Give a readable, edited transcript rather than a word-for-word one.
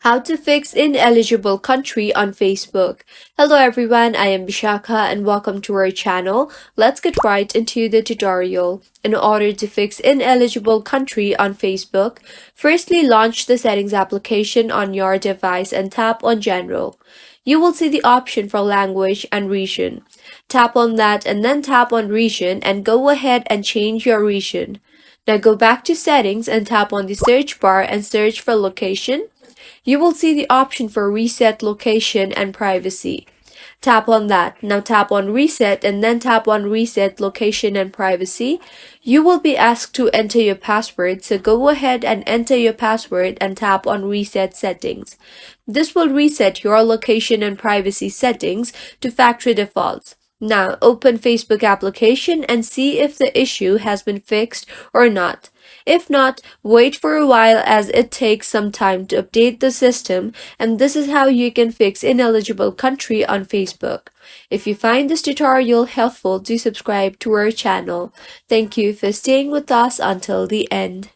How to fix ineligible country on Facebook. Hello everyone, I am Bishaka and welcome to our channel. Let's get right into the tutorial. In order to fix ineligible country on Facebook, firstly launch the settings application on your device and tap on General. You will see the option for language and region. Tap on that and then tap on region and go ahead and change your region. Now go back to settings and tap on the search bar and search for location. You will see the option for reset location and privacy. Tap on that. Now tap on reset and then tap on reset location and privacy. You will be asked to enter your password, so go ahead and enter your password and tap on reset settings. This will reset your location and privacy settings to factory defaults. Now open Facebook application and see if the issue has been fixed or not. If not, wait for a while as it takes some time to update the system, and this is how you can fix ineligible country on Facebook. If you find this tutorial helpful, do subscribe to our channel. Thank you for staying with us until the end.